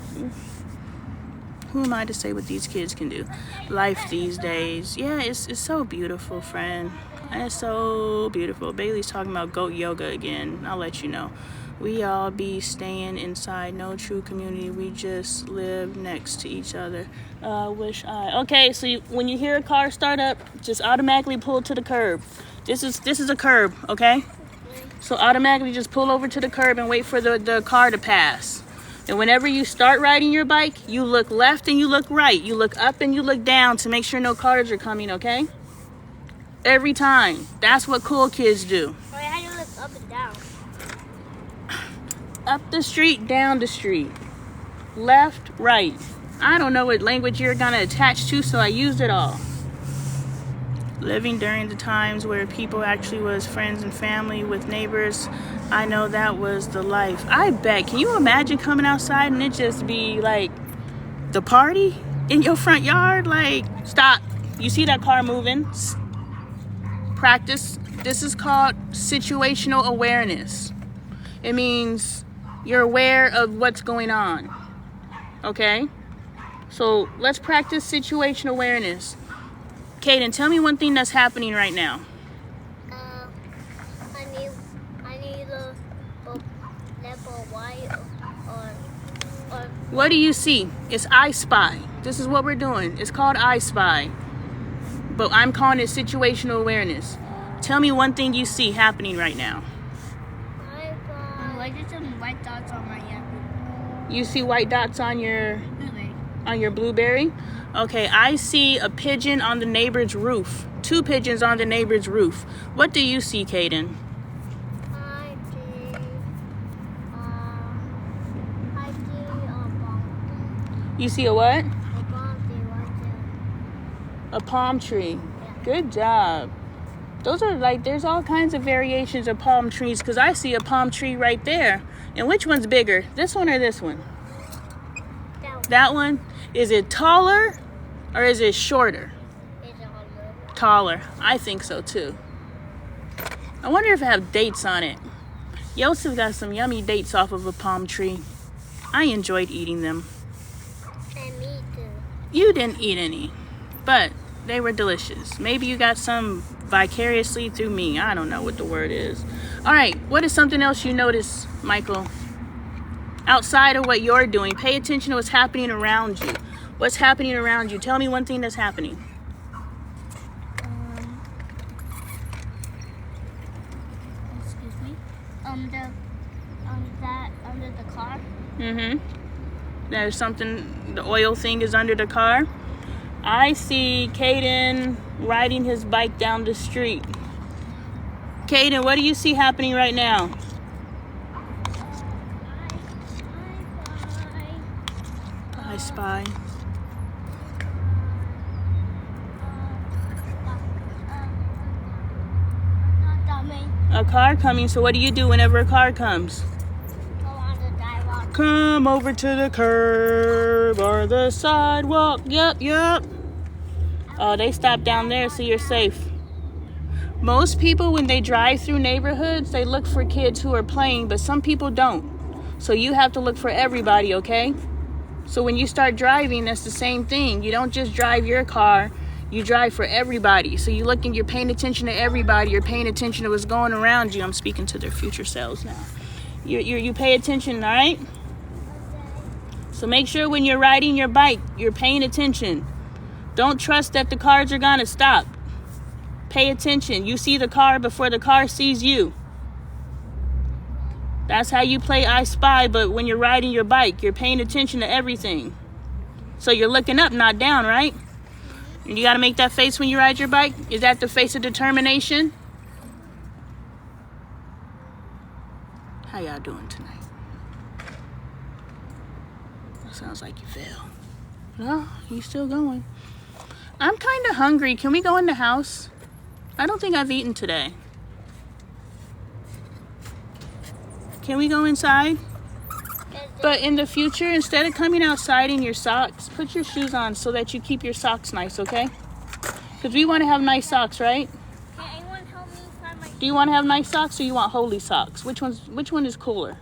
Who am I to say what these kids can do? Life these days. Yeah, it's so beautiful, friend. It's so beautiful. Bailey's talking about goat yoga again. I'll let you know. We all be staying inside. No true community. We just live next to each other. Okay, so when you hear a car start up, just automatically pull to the curb. This is a curb, okay? So automatically just pull over to the curb and wait for the car to pass. And whenever you start riding your bike, you look left and you look right. You look up and you look down to make sure no cars are coming, okay? Every time. That's what cool kids do. Wait, how do you look up and down? Up the street, down the street. Left, right. I don't know what language you're going to attach to, so I used it all. Living during the times where people actually was friends and family with neighbors, I know that was the life. I bet. Can you imagine coming outside and it just be like the party in your front yard? Like, stop. You see that car moving? Practice. This is called situational awareness. It means you're aware of what's going on. Okay? So let's practice situation awareness. Kaden, tell me one thing that's happening right now. I need a level white or. What do you see? It's I Spy. This is what we're doing. It's called I Spy. But I'm calling it situational awareness. Tell me one thing you see happening right now. Why did some white dots on my apple? You see white dots on your Blueberry. blueberry? Okay, I see a pigeon on the neighbor's roof. 2 pigeons on the neighbor's roof. What do you see, Kaden? I see a bomb. You see a what? A bomb tree right there. A palm tree. Yeah. Good job. Those are like, there's all kinds of variations of palm trees because I see a palm tree right there. And which one's bigger? This one or this one? That one? Is it taller or is it shorter? It's a hundred. Taller. I think so too. I wonder if it have dates on it. Yosef got some yummy dates off of a palm tree. I enjoyed eating them. And me too. You didn't eat any, but they were delicious. Maybe you got some vicariously through me. I don't know what the word is. All right, what is something else you notice, Michael? Outside of what you're doing, pay attention to what's happening around you. What's happening around you? Tell me one thing that's happening. Excuse me. That under the car. There's something, the oil thing is under the car. I see Kaden riding his bike down the street. Kaden, what do you see happening right now? I spy. A car coming, so what do you do whenever a car comes? Go on the sidewalk. Come over to the curb or the sidewalk. Yep. Oh, they stop down there, so you're safe. Most people, when they drive through neighborhoods, they look for kids who are playing, but some people don't. So you have to look for everybody, okay? So when you start driving, that's the same thing. You don't just drive your car, you drive for everybody. So you're paying attention to everybody. You're paying attention to what's going around you. I'm speaking to their future selves now. You pay attention, all right? So make sure when you're riding your bike, you're paying attention. Don't trust that the cars are gonna stop. Pay attention. You see the car before the car sees you. That's how you play I Spy, but when you're riding your bike, you're paying attention to everything. So you're looking up, not down, right? And you gotta make that face when you ride your bike. Is that the face of determination? How y'all doing tonight? Sounds like you failed. No, you still going. I'm kind of hungry. Can we go in the house? I don't think I've eaten today. Can we go inside? But in the future, instead of coming outside in your socks, put your shoes on so that you keep your socks nice, okay? Because we want to have nice socks, right? Can anyone help me find my Do you want to have nice socks or you want holy socks? Which one is cooler?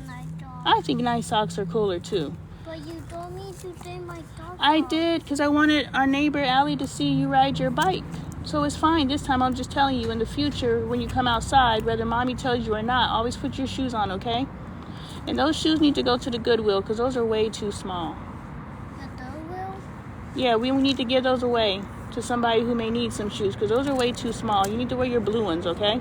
nice dog? I think nice socks are cooler too. But you told me to take my dog. I did because I wanted our neighbor Allie to see you ride your bike. So it's fine. This time I'm just telling you, in the future, when you come outside, whether mommy tells you or not, always put your shoes on, okay? And those shoes need to go to the Goodwill because those are way too small. The dog will? Yeah, we need to give those away to somebody who may need some shoes because those are way too small. You need to wear your blue ones, okay?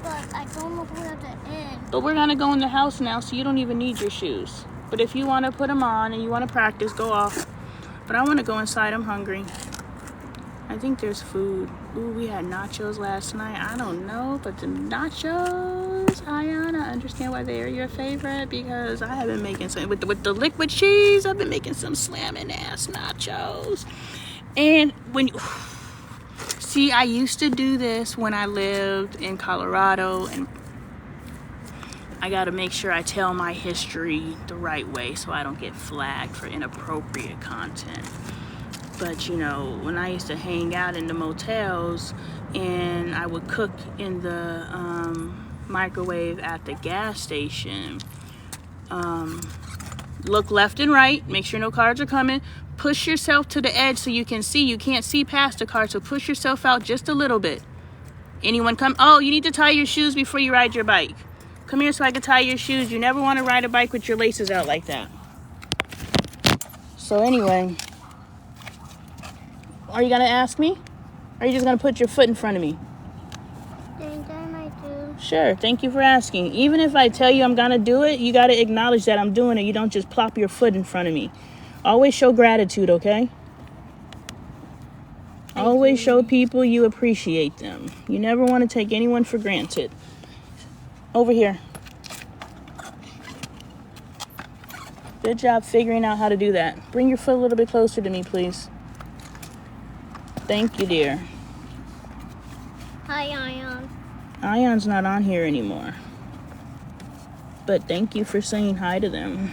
But I don't know where to end. But we're going to go in the house now, so you don't even need your shoes. But if you want to put them on and you want to practice, go off. But I want to go inside. I'm hungry. I think there's food. Ooh, we had nachos last night. I don't know, but the nachos, Ayana, I understand why they are your favorite because I have been making some, with the liquid cheese, I've been making some slamming ass nachos. And see, I used to do this when I lived in Colorado, and I got to make sure I tell my history the right way so I don't get flagged for inappropriate content. But, you know, when I used to hang out in the motels and I would cook in the microwave at the gas station, Look left and right. Make sure no cars are coming. Push yourself to the edge so you can see. You can't see past the car, so push yourself out just a little bit. Anyone come? Oh, you need to tie your shoes before you ride your bike. Come here so I can tie your shoes. You never want to ride a bike with your laces out like that. So anyway, are you going to ask me? Or are you just going to put your foot in front of me? Anytime I do. Sure, thank you for asking. Even if I tell you I'm going to do it, you got to acknowledge that I'm doing it. You don't just plop your foot in front of me. Always show gratitude, okay? Always show people you appreciate them. You never want to take anyone for granted. Over here. Good job figuring out how to do that. Bring your foot a little bit closer to me, please. Thank you, dear. Hi, Ion. Ion's not on here anymore. But thank you for saying hi to them.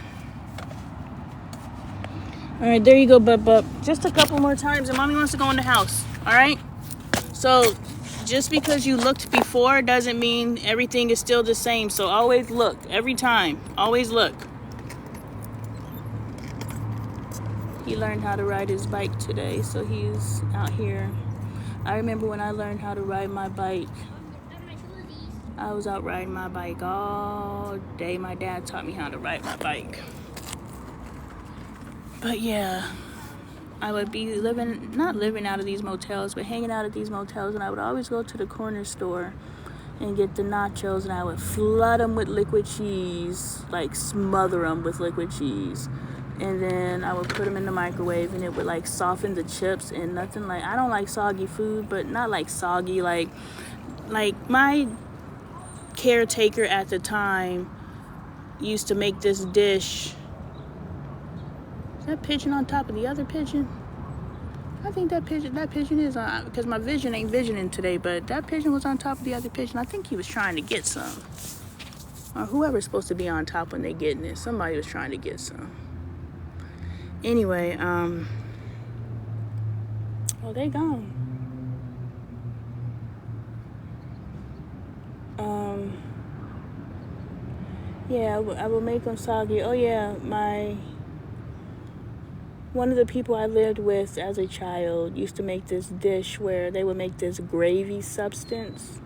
All right, there you go, Bub. Just a couple more times, and Mommy wants to go in the house. All right? So, just because you looked before doesn't mean everything is still the same. So, always look. Every time. Always look. He learned how to ride his bike today, so he's out here. I remember when I learned how to ride my bike. I was out riding my bike all day. My dad taught me how to ride my bike. But yeah, I would be not living out of these motels, but hanging out at these motels, and I would always go to the corner store and get the nachos, and I would flood them with liquid cheese, like smother them with liquid cheese. And then I would put them in the microwave, and it would like soften the chips and nothing like, I don't like soggy food, but not like soggy, like my caretaker at the time used to make this dish. That pigeon on top of the other pigeon? I think that pigeon is on, because my vision ain't visioning today, but that pigeon was on top of the other pigeon. I think he was trying to get some. Or whoever's supposed to be on top when they getting it. Somebody was trying to get some. Anyway, oh, they gone. Yeah, I will make them soggy. Oh yeah, one of the people I lived with as a child used to make this dish where they would make this gravy substance.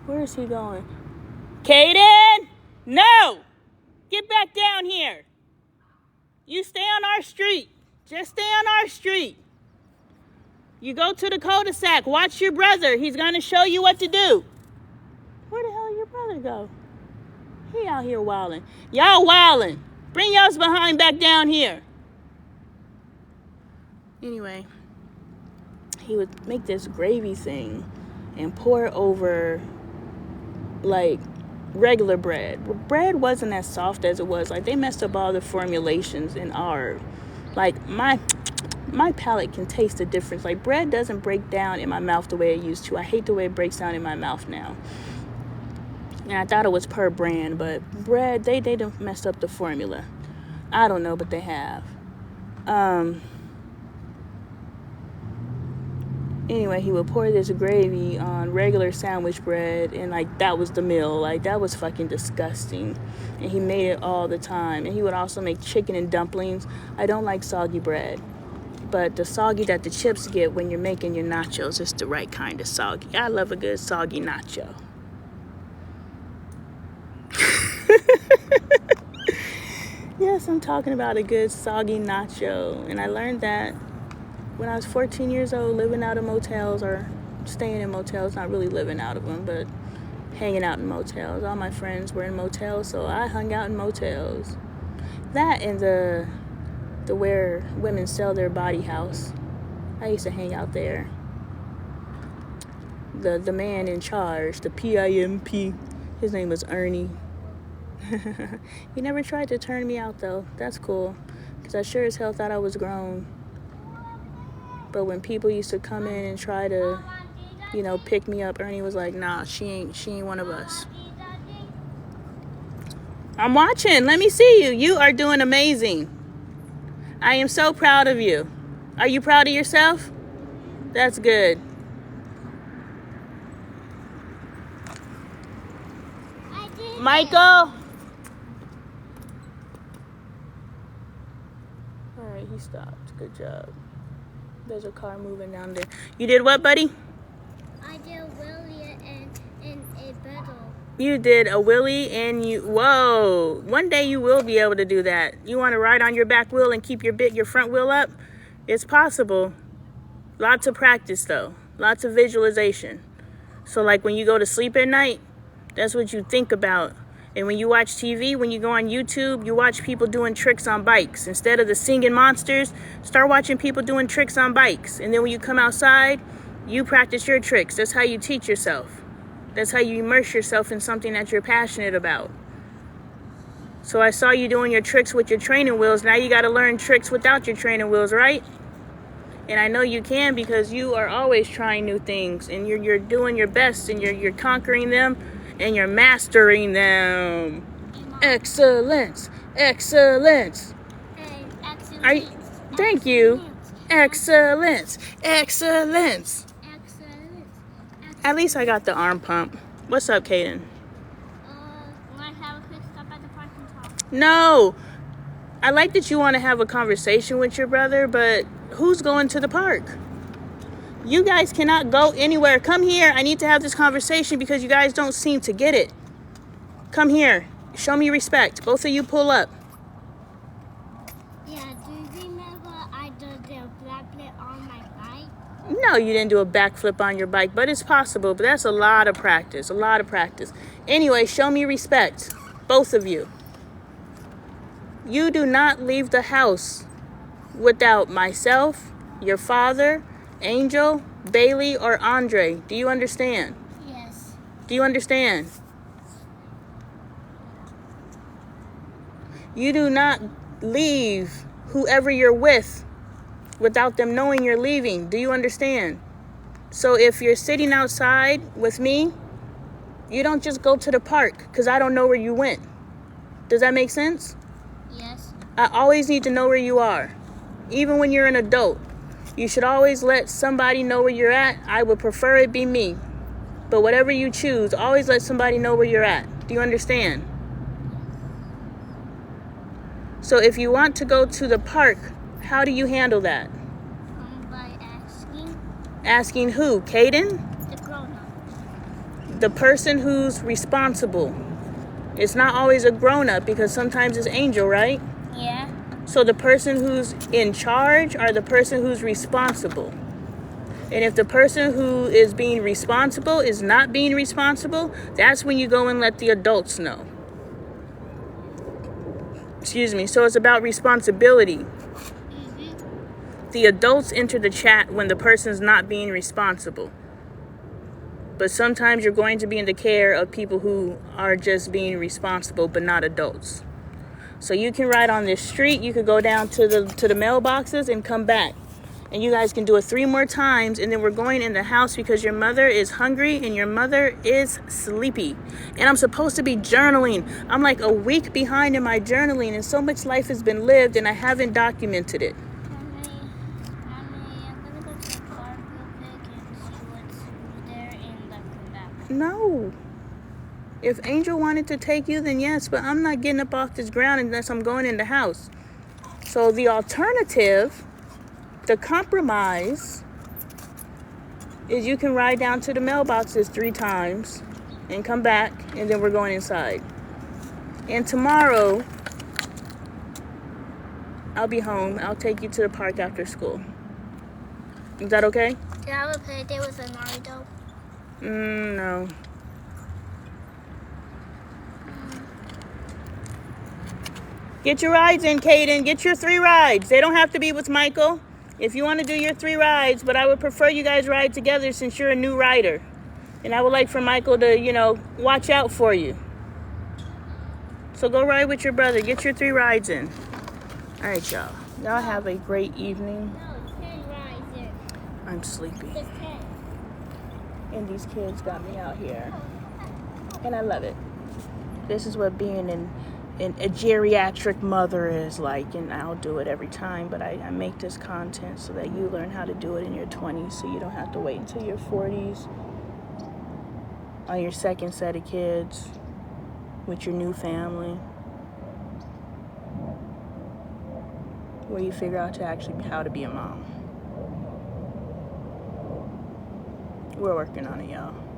Where is he going? Caden! No! Get back down here. You stay on our street. Just stay on our street. You go to the cul-de-sac. Watch your brother. He's going to show you what to do. Where the hell did your brother go? He out here wilding. Y'all wilding. Bring y'all's behind back down here. Anyway, he would make this gravy thing and pour it over like regular bread. Bread wasn't as soft as it was. Like, they messed up all the formulations in our, like, my palate can taste the difference. Like, bread doesn't break down in my mouth the way it used to. I hate the way it breaks down in my mouth now. And I thought it was per brand, but bread, they done messed up the formula. I don't know, but they have. Anyway, he would pour this gravy on regular sandwich bread, and like, that was the meal. Like, that was fucking disgusting. And he made it all the time. And he would also make chicken and dumplings. I don't like soggy bread, but the soggy that the chips get when you're making your nachos is the right kind of soggy. I love a good soggy nacho. Yes, I'm talking about a good soggy nacho. And I learned that when I was 14 years old, living out of motels, or staying in motels, not really living out of them, but hanging out in motels. All my friends were in motels, so I hung out in motels. That and the where women sell their body house. I used to hang out there. The man in charge, the PIMP, his name was Ernie. He never tried to turn me out, though. That's cool, because I sure as hell thought I was grown. But when people used to come in and try to, pick me up, Ernie was like, nah, she ain't one of us. I'm watching. Let me see you. You are doing amazing. I am so proud of you. Are you proud of yourself? That's good. Michael? right, he stopped. Good job. There's a car moving down there. You did what, buddy? I did Willie and a battle. You did a wheelie and you... Whoa. One day you will be able to do that. You want to ride on your back wheel and keep your front wheel up? It's possible. Lots of practice, though. Lots of visualization. So, like, when you go to sleep at night, that's what you think about. And when you watch TV, when you go on YouTube, you watch people doing tricks on bikes. Instead of the singing monsters, start watching people doing tricks on bikes. And then when you come outside, you practice your tricks. That's how you teach yourself. That's how you immerse yourself in something that you're passionate about. So I saw you doing your tricks with your training wheels. Now you got to learn tricks without your training wheels, right? And I know you can because you are always trying new things. And you're doing your best and you're conquering them. And you're mastering them. Excellence. Excellence. Excellent. Thank you. Excellence. Excellence. Excellent. At least I got the arm pump. What's up, Kaden? Want to have a quick stop at the park and talk? No. I like that you want to have a conversation with your brother, but who's going to the park? You guys cannot go anywhere. Come here. I need to have this conversation because you guys don't seem to get it. Come here. Show me respect. Both of you pull up. Yeah, do you remember I did the backflip on my bike? No, you didn't do a backflip on your bike, but it's possible. But that's a lot of practice. A lot of practice. Anyway, show me respect. Both of you. You do not leave the house without myself, your father, Angel, Bailey, or Andre. Do you understand? Yes. Do you understand? You do not leave whoever you're with without them knowing you're leaving. Do you understand? So if you're sitting outside with me, you don't just go to the park because I don't know where you went. Does that make sense? Yes. I always need to know where you are. Even when you're an adult. You should always let somebody know where you're at. I would prefer it be me. But whatever you choose, always let somebody know where you're at. Do you understand? So if you want to go to the park, how do you handle that? By asking Asking who? Kaden? the grown-up. The person who's responsible. It's not always a grown-up because sometimes it's Angel, right? Yeah. So the person who's in charge or the person who's responsible. And if the person who is being responsible is not being responsible, that's when you go and let the adults know. Excuse me. So it's about responsibility. Mm-hmm. The adults enter the chat when the person's not being responsible. But sometimes you're going to be in the care of people who are just being responsible but not adults. So you can ride on this street, you could go down to the mailboxes and come back. And you guys can do it 3 more times, and then we're going in the house because your mother is hungry and your mother is sleepy. And I'm supposed to be journaling. I'm like a week behind in my journaling, and so much life has been lived and I haven't documented it. Mommy, I'm gonna go to the park real quick and see what's there and then come back. No. If Angel wanted to take you, then yes, but I'm not getting up off this ground unless I'm going in the house. So the alternative, the compromise, is you can ride down to the mailboxes 3 times and come back, and then we're going inside. And tomorrow, I'll be home. I'll take you to the park after school. Is that okay? Did I have a play date with Leonardo? No. Get your rides in, Kaden. Get your 3 rides. They don't have to be with Michael. If you want to do your 3 rides, but I would prefer you guys ride together since you're a new rider. And I would like for Michael to, watch out for you. So go ride with your brother. Get your 3 rides in. All right, y'all. Y'all have a great evening. No, 10 rides there. I'm sleepy. Just 10. And these kids got me out here. And I love it. This is what being a geriatric mother is like, and I'll do it every time, but I make this content so that you learn how to do it in your 20s so you don't have to wait until your 40s on your second set of kids with your new family. where you figure out how to be a mom. We're working on it, y'all.